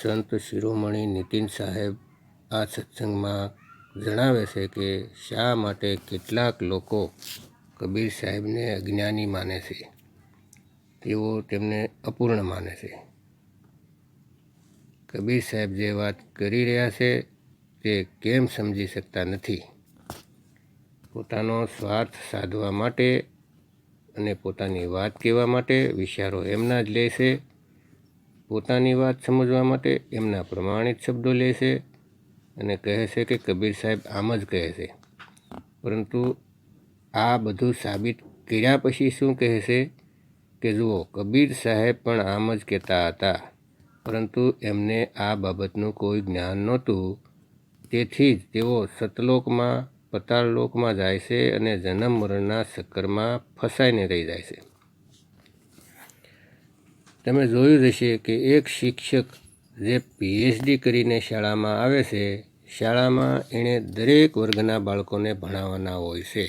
સંત શિરોમણી નીતિન સાહેબ આ સત્સંગમાં જણાવે છે કે શા માટે કેટલાક લોકો કબીર સાહેબને અજ્ઞાની માને છે, તેઓ તેમને અપૂર્ણ માને છે. કબીર સાહેબ જે વાત કરી રહ્યા છે તે કેમ સમજી શકતા નથી. પોતાનો સ્વાર્થ સાધવા માટે અને પોતાની વાત કહેવા માટે વિચારો એમના જ લે છે. પોતાની વાત સમજવા માટે એમના પ્રમાણિત શબ્દો લે છે અને કહે છે કે કબીર સાહેબ આમ જ કહે છે. પરંતુ આ બધું સાબિત કર્યા પછી શું કહે છે કે જુઓ, કબીર સાહેબ પણ આમ જ કહેતા હતા, પરંતુ એમને આ બાબતનું કોઈ જ્ઞાન નહોતું. તેથી જ તેઓ સતલોકમાં પતાળલોકમાં જાય છે અને જન્મ મરણના ચક્કરમાં ફસાઈને રહી જાય છે. તમે જોયું જ હશે કે એક શિક્ષક જે PhD કરીને શાળામાં આવે છે, શાળામાં એણે દરેક વર્ગના બાળકોને ભણાવવાના હોય છે.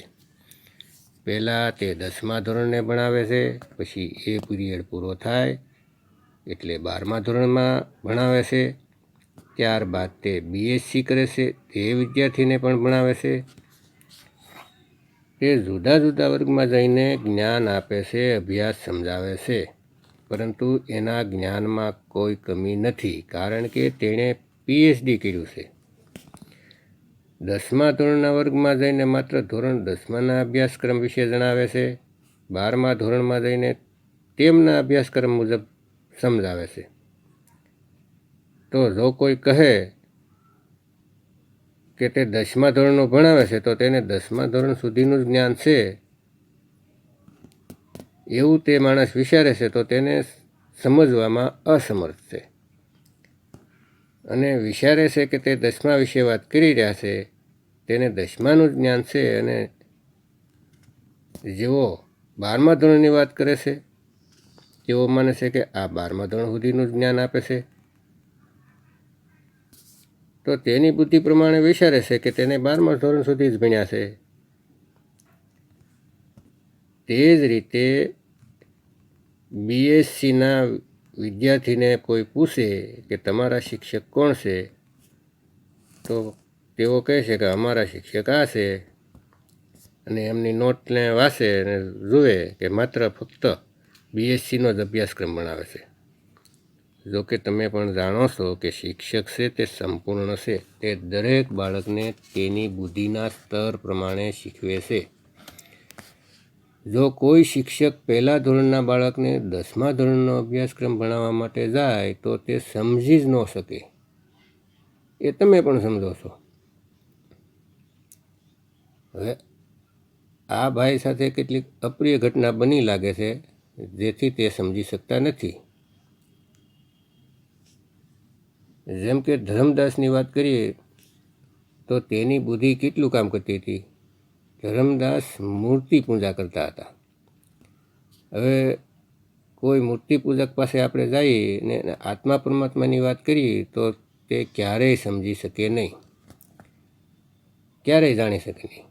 પહેલાં તે 10મા ધોરણને ભણાવે છે, પછી એ પીરિયડ પૂરો થાય એટલે 12મા ધોરણમાં ભણાવે છે. ત્યારબાદ તે BSc કરે છે, તે વિદ્યાર્થીને પણ ભણાવે છે. તે જુદા જુદા વર્ગમાં જઈને જ્ઞાન આપે છે, અભ્યાસ સમજાવે છે. પરંતુ એના જ્ઞાનમાં કોઈ કમી નથી, કારણ કે તેણે PhD કર્યું છે. 10મા ધોરણના વર્ગમાં જઈને માત્ર ધોરણ 10માના અભ્યાસક્રમ વિશે જણાવે છે. 12મા ધોરણમાં જઈને તેમના અભ્યાસક્રમ મુજબ સમજાવે છે. તો જો કોઈ કહે કે તે 10મા ધોરણનું ભણાવે છે તો તેને 10મા ધોરણ સુધીનું જ જ્ઞાન છે એવું તે માણસ વિચારે છે, તો તેને સમજવામાં અસમર્થ છે. અને વિચારે છે કે તે 10મા વિશે વાત કરી રહ્યા છે, તેને 10માનું જ જ્ઞાન છે, અને જેઓ 12મા ધોરણની વાત કરે છે તેઓ માને છે કે આ 12મા ધોરણ સુધીનું જ જ્ઞાન આપે છે. તો તેની બુદ્ધિ પ્રમાણે વિચારે છે કે તેને 12મા ધોરણ સુધી જ ભણ્યા છે. તે જ રીતે BScના વિદ્યાર્થીને કોઈ પૂછે કે તમારા શિક્ષક કોણ છે, તો તેઓ કહે છે કે અમારા શિક્ષક આ છે, અને એમની નોટને વાંચે અને જુએ કે માત્ર ફક્ત BScનો જ અભ્યાસક્રમ ભણાવે છે. જો કે તમે પણ જાણો છો કે શિક્ષક છે તે સંપૂર્ણ છે, તે દરેક બાળકને તેની બુદ્ધિના સ્તર પ્રમાણે શીખવે છે. જો કોઈ શિક્ષક પહેલા ધોરણના બાળકને 10મા ધોરણનો અભ્યાસક્રમ ભણાવવા માટે જાય તો તે સમજી જ ન શકે. એ તમે પણ સમજો છો. હવે આ ભાઈ સાથે કેટલીક અપ્રિય ઘટના બની લાગે છે, જેથી તે સમજી શકતા નથી. જેમ કે ધર્મદાસની વાત કરીએ તો તેની બુદ્ધિ કેટલું કામ કરતી હતી. ધર્મદાસ મૂર્તિ પૂજા કરતા હતા. હવે કોઈ મૂર્તિ પૂજક પાસે આપણે જઈએ ને આત્મા પરમાત્માની વાત કરીએ તો તે ક્યારેય સમજી શકે નહીં, ક્યારેય જાણી શકે નહીં.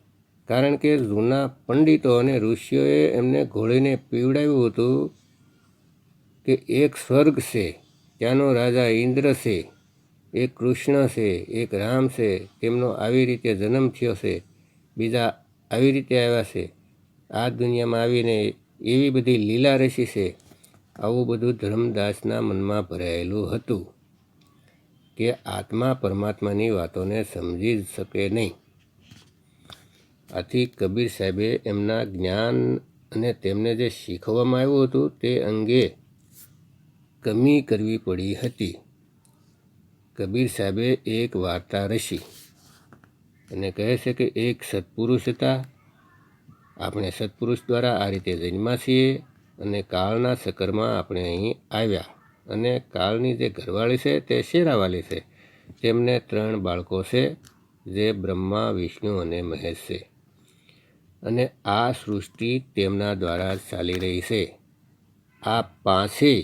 કારણ કે જૂના પંડિતો અને ઋષિઓએ એમને ઘોડીને પીવડાવ્યું હતું કે એક સ્વર્ગ છે, ત્યાંનો રાજા ઇન્દ્ર છે, એક કૃષ્ણ છે, એક રામ છે, તેમનો આવી રીતે જન્મ થયો છે, બીજા આવી રીતે આવ્યા છે, આ દુનિયામાં આવીને એવી બધી લીલા રચી છે. આવું બધું ધર્મદાસના મનમાં ભરાયેલું હતું કે આત્મા પરમાત્માની વાતોને સમજી જ શકે નહીં. આથી કબીર સાહેબે એમના જ્ઞાન અને તેમને જે શીખવવામાં આવ્યું હતું તે અંગે કમી કરવી પડી હતી. કબીર સાહેબે એક વાર્તા રચી અને કહે છે કે એક સત્પુરુષ હતા. આપણે સત્પુરુષ દ્વારા આ રીતે જન્મ્યા છીએ અને કાળના ચક્કરમાં આપણે અહીં આવ્યા, અને કાળની જે ઘરવાળી છે તે શેરાવાલી છે. તેમને 3 બાળકો છે, જે બ્રહ્મા, વિષ્ણુ અને મહેશ છે. અને આ સૃષ્ટિ તેમના દ્વારા જ ચાલી રહી છે. આ 5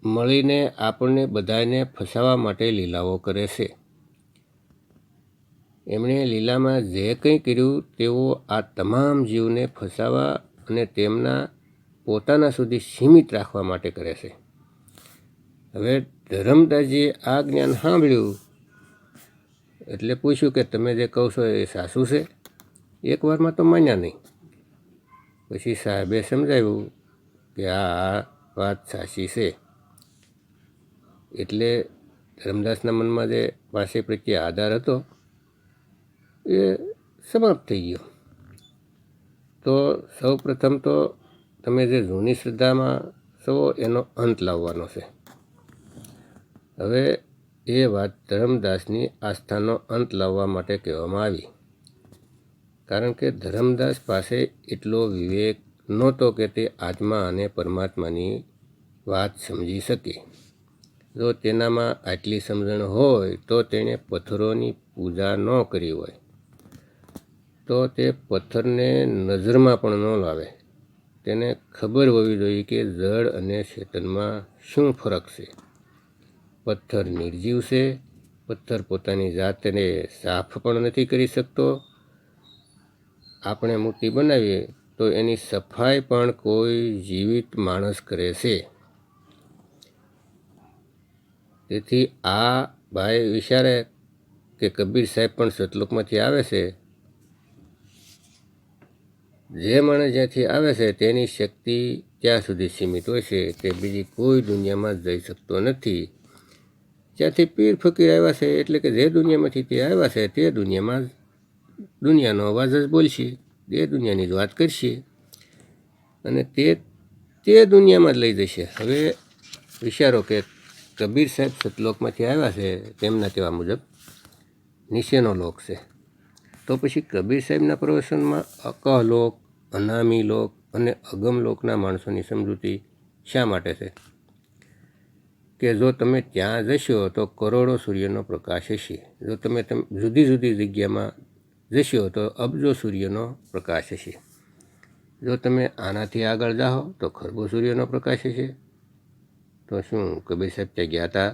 મળીને આપણને બધાને ફસાવવા માટે લીલાઓ કરે છે. એમણે લીલામાં જે કંઈ કર્યું તેઓ આ તમામ જીવને ફસાવવા અને તેમના પોતાના સુધી સીમિત રાખવા માટે કરે છે. હવે ધરમદાસજીએ આ જ્ઞાન સાંભળ્યું એટલે પૂછ્યું કે તમે જે કહો છો એ સાચું છે? એકવારમાં તો માન્યા નહીં. પછી સાહેબે સમજાવ્યું કે આ વાત સાચી છે. એટલે ધરમદાસના મનમાં જે પાસે પ્રત્યે આધાર હતો એ સમાપ્ત થઈ ગયો. તો સૌ પ્રથમ તો તમે જે જૂની શ્રદ્ધામાં છો એનો અંત લાવવાનો છે. હવે એ વાત ધરમદાસની આસ્થાનો અંત લાવવા માટે કહેવામાં આવી. કારણ કે ધરમદાસ પાસે એટલો વિવેક નહોતો કે તે આત્મા અને પરમાત્માની વાત સમજી શકે. જો તેનામાં આટલી સમજણ હોય તો તેણે પથ્થરોની પૂજા ન કરી હોય તો તે પથ્થરને નજરમાં પણ ન લાવે. તેને ખબર હોવી જોઈએ કે જળ અને ચેતનમાં શું ફરક છે. પથ્થર નિર્જીવ છે. પથ્થર પોતાની જાતને સાફ પણ નથી કરી શકતો. આપણે મૂર્તિ બનાવીએ તો એની સફાઈ પણ કોઈ જીવિત માણસ કરે છે. તેથી આ ભાઈ વિચારે કે કબીર સાહેબ પણ સતલોકમાંથી આવે છે. જે માણસ જ્યાંથી આવે છે તેની શક્તિ ત્યાં સુધી સીમિત હોય છે. તે બીજી કોઈ દુનિયામાં જઈ શકતો નથી. જ્યાંથી પીર ફકીર આવ્યા છે એટલે કે જે દુનિયામાંથી તે આવ્યા છે તે દુનિયામાં દુનિયાનો અવાજ જ બોલશે, તે દુનિયાની જ વાત કરશે અને તે દુનિયામાં જ લઈ જશે. હવે વિચારો કે કબીર સાહેબ સતલોકમાંથી આવ્યા છે, તેમના કહેવા મુજબ નીચેનો લોક છે. તો પછી કબીર સાહેબના પ્રવચનમાં અકહલોક, અનામી લોક અને અગમ લોકના માણસોની સમજૂતી શા માટે છે? કે જો તમે ત્યાં જશો તો કરોડો સૂર્યનો પ્રકાશ હશે. જો તમે જુદી જુદી જગ્યામાં જશો તો અબજો સૂર્યનો પ્રકાશ હશે. જો તમે આનાથી આગળ જાઓ તો ખરબો સૂર્યનો પ્રકાશ હશે. તો શું કબીર સાહેબ ત્યાં ગયા હતા?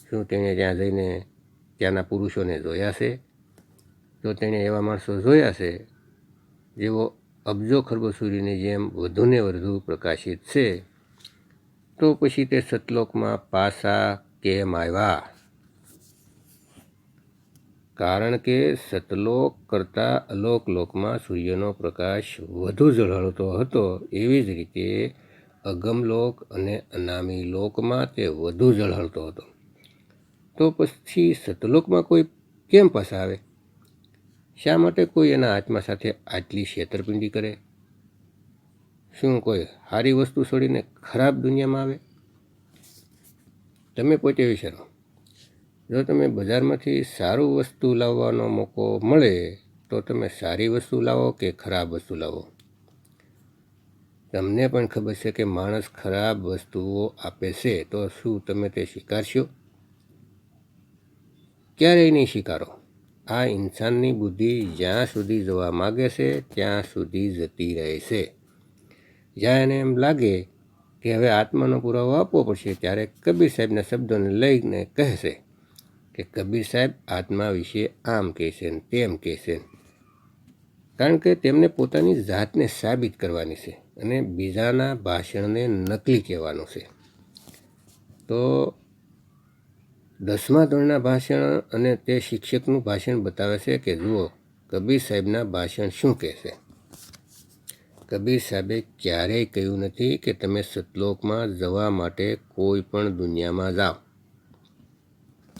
શું તેણે ત્યાં જઈને ત્યાંના પુરુષોને જોયા છે? જો તેણે એવા માણસો જોયા છે જેઓ અબજો ખરબો સૂર્યની જેમ વધુને વધુ પ્રકાશિત છે, તો પછી તે સતલોકમાં પાછા કેમ આવ્યા? કારણ કે સતલોક કરતાં અલોક લોકમાં સૂર્યનો પ્રકાશ વધુ ઝળહળતો હતો. એવી જ રીતે અગમલોક અને અનામી લોકમાં તે વધુ ઝળહળતો હતો. તો પછી સતલોકમાં કોઈ કેમ પાછા આવે? શા માટે કોઈ એના આત્મા સાથે આટલી છેતરપિંડી કરે? શું કોઈ સારી વસ્તુ છોડીને ખરાબ દુનિયામાં આવે? તમે પોતે વિચારો. જો તમે બજારમાંથી સારું વસ્તુ લાવવાનો મોકો મળે તો તમે સારી વસ્તુ લાવો કે ખરાબ વસ્તુ લાવો? તમને પણ ખબર છે કે માણસ ખરાબ વસ્તુઓ આપે છે, તો શું તમે તે સ્વીકારશો? ક્યારેય નહીં સ્વીકારો. આ ઇન્સાનની બુદ્ધિ જ્યાં સુધી જવા માગે છે ત્યાં સુધી જતી રહે છે. જ્યાં એને એમ લાગે કે હવે આત્માનો પુરાવો આપવો પડશે ત્યારે કબીર સાહેબના શબ્દોને લઈને કહેશે કે કબીર સાહેબ આત્મા વિશે આમ કહેશે ને તેમ કહેશે. કારણ કે તેમને પોતાની જાતને સાબિત કરવાની છે અને બીજાના ભાષણને નકલી કહેવાનું છે. તો 10મા ધોરણના ભાષણ અને તે શિક્ષકનું ભાષણ બતાવે છે કે જુઓ કબીર સાહેબના ભાષણ શું કહેશે. કબીર સાહેબે ક્યારેય કહ્યું નથી કે તમે સતલોકમાં જવા માટે કોઈ પણ દુનિયામાં જાઓ.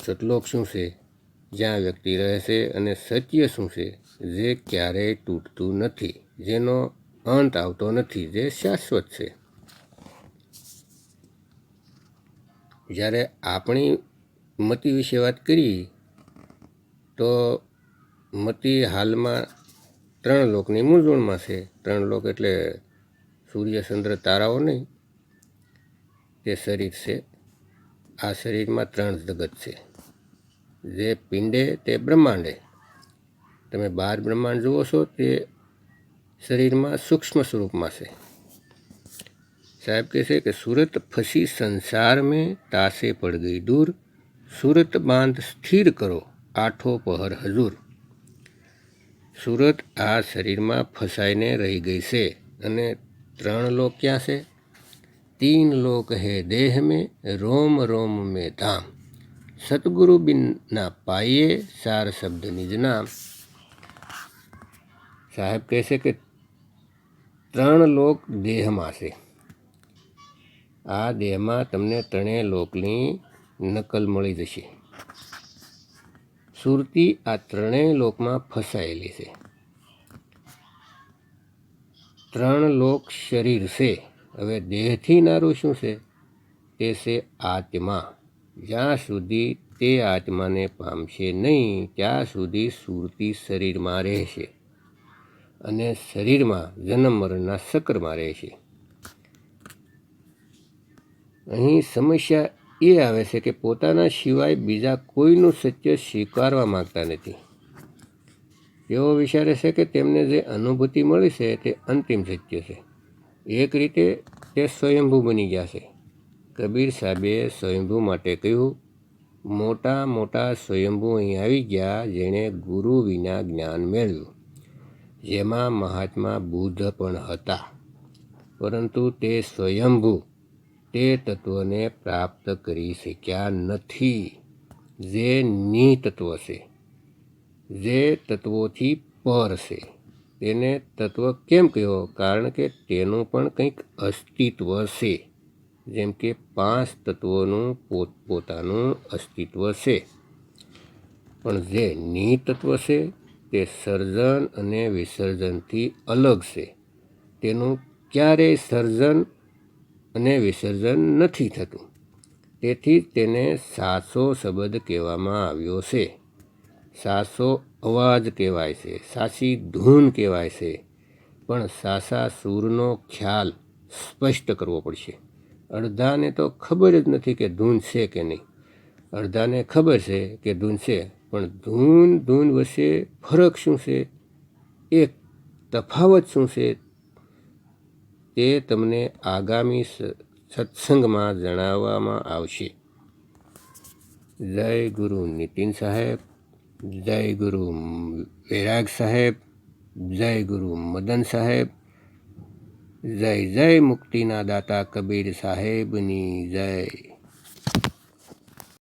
સતલોક શું છે? જ્યાં વ્યક્તિ રહે છે. અને સત્ય શું છે? જે ક્યારેય તૂટતું નથી, જેનો અંત આવતો નથી, જે શાશ્વત છે. જ્યારે આપણી મતિ વિશે વાત કરી તો મતિ હાલમાં 3 લોકની મૂંઝવણમાં છે. 3 લોક એટલે સૂર્ય, ચંદ્ર, તારાઓ નહીં, તે શરીર છે. આ શરીરમાં 3 જગત છે. જે પિંડે તે બ્રહ્માંડે. તમે 12 બ્રહ્માંડ જુઓ છો તે શરીરમાં સૂક્ષ્મ સ્વરૂપમાં છે. સાહેબ કહે છે કે સુરત ફસી સંસાર મેં તાસે પડ ગઈ દૂર, સુરત બાંધ સ્થિર કરો આઠો પહર હજૂર. સુરત આ શરીરમાં ફસાઈને રહી ગઈ છે. અને 3 લોક ક્યાં છે? तीन लोक है देह में, रोम रोम में धाम। सतगुरु बिन ना पाइए, सार शब्द निज नाम। સાહેબ કહેશે કે 3 લોક દેહમાં છે. આ દેહમાં તમને 3 લોકની નકલ મળી જશે. સુરતી આ 3 લોકમાં ફસાયેલી છે. 3 લોક શરીર છે. હવે દેહથી નારું શું છે? તે છે આત્મા. જ્યાં સુધી તે આત્માને પામશે નહીં ત્યાં સુધી સુરતી શરીરમાં રહેશે અને શરીરમાં જન્મ મરણના ચક્રમાં રહેશે. અહીં સમસ્યા એ આવે છે કે પોતાના સિવાય બીજા કોઈનું સત્ય સ્વીકારવા માગતા નથી. તેઓ વિચારે છે કે તેમને જે અનુભૂતિ મળી છે તે અંતિમ સત્ય છે. એક રીતે તે સ્વયંભૂ બની ગયા છે. કબીર સાહેબે સ્વયંભૂ માટે કહ્યું, મોટા મોટા સ્વયંભૂ અહીં આવી ગયા જેણે ગુરુ વિના જ્ઞાન મેળવ્યું. જેમાં મહાત્મા બુદ્ધ પણ હતા, પરંતુ તે સ્વયંભૂ તે તત્વને પ્રાપ્ત કરી શક્યા નથી જે નિતત્વ છે, જે તત્વોથી પર છે. તેને તત્વ કેમ કહ્યો? કારણ કે તેનું પણ કંઈક અસ્તિત્વ છે. જેમ કે 5 તત્વોનું પોતપોતાનું અસ્તિત્વ છે. પણ જે નિતત્વ છે તે સર્જન અને વિસર્જનથી અલગ છે. તેનું ક્યારેય સર્જન અને વિસર્જન નથી થતું. તેથી તેને સાસો શબ્દ કહેવામાં આવ્યો છે. સાસો અવાજ કહેવાય છે, સાસી ધૂન કહેવાય છે. પણ સાસા સૂરનો ખ્યાલ સ્પષ્ટ કરવો પડશે. અડધાને તો ખબર જ નથી કે ધૂન છે કે નહીં. અડધાને ખબર છે કે ધૂન છે, પણ ધૂન વચ્ચે ફરક શું છે, એ તફાવત શું છે, તે તમને આગામી સત્સંગમાં જણાવવામાં આવશે. જય ગુરુ નીતિન સાહેબ, જય ગુરુ વૈરાગ સાહેબ, જય ગુરુ મદન સાહેબ, જય જય મુક્તિના દાતા કબીર સાહેબની જય.